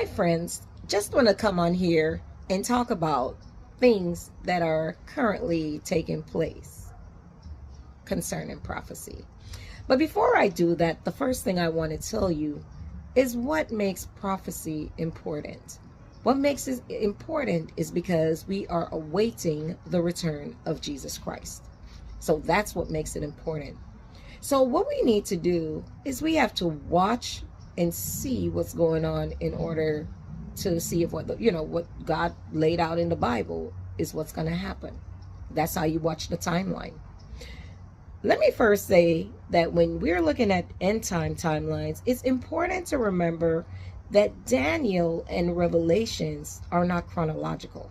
Hi friends, just want to come on here and talk about things that are currently taking place concerning prophecy. But before I do that, the first thing I want to tell you is what makes prophecy important. What makes it important is because we are awaiting the return of Jesus Christ. So that's what makes it important. So what we need to do is we have to watch and see what's going on in order to see if what God laid out in the Bible is what's going to happen. That's how you watch the timeline. Let me first say that when we're looking at end time timelines, it's important to remember that Daniel and Revelations are not chronological.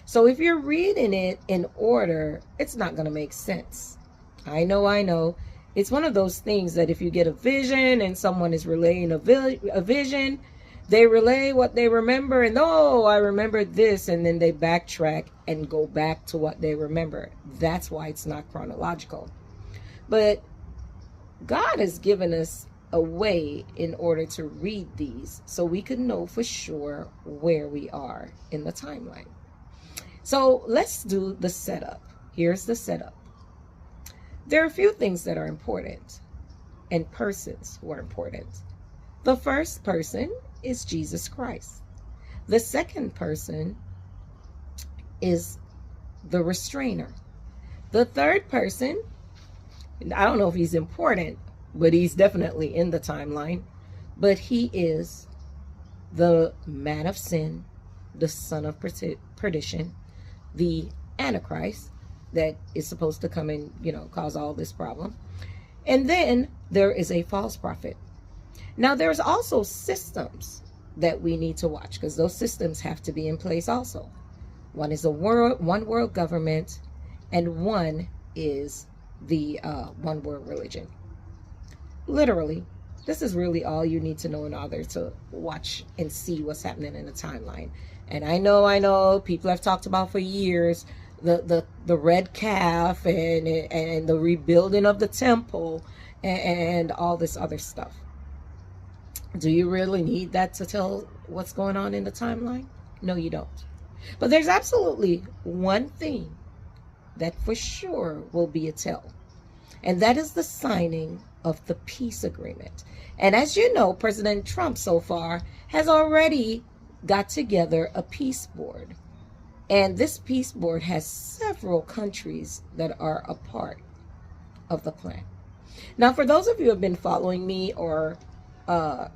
So if you're reading it in order, it's not going to make sense. I know. It's one of those things that if you get a vision and someone is relaying a vision, they relay what they remember and, oh, I remembered this, and then they backtrack and go back to what they remember. That's why it's not chronological. But God has given us a way in order to read these so we can know for sure where we are in the timeline. So let's do the setup. Here's the setup. There are a few things that are important and persons who are important. The first person is Jesus Christ. The second person is the Restrainer. The third person, I don't know if he's important, but he's definitely in the timeline, but he is the man of sin, the son of perdition, the Antichrist, that is supposed to come and, cause all this problem. And then there is a false prophet. Now, there's also systems that we need to watch because those systems have to be in place also. One is one world government, and one is the one world religion. Literally, this is really all you need to know in order to watch and see what's happening in the timeline. And I know people have talked about for years the red calf and the rebuilding of the temple and all this other stuff. Do you really need that to tell what's going on in the timeline? No, you don't. But there's absolutely one thing that for sure will be a tell, and that is the signing of the peace agreement. And as you know, President Trump so far has already got together a peace board. And this peace board has several countries that are a part of the plan. Now, for those of you who have been following me or listening,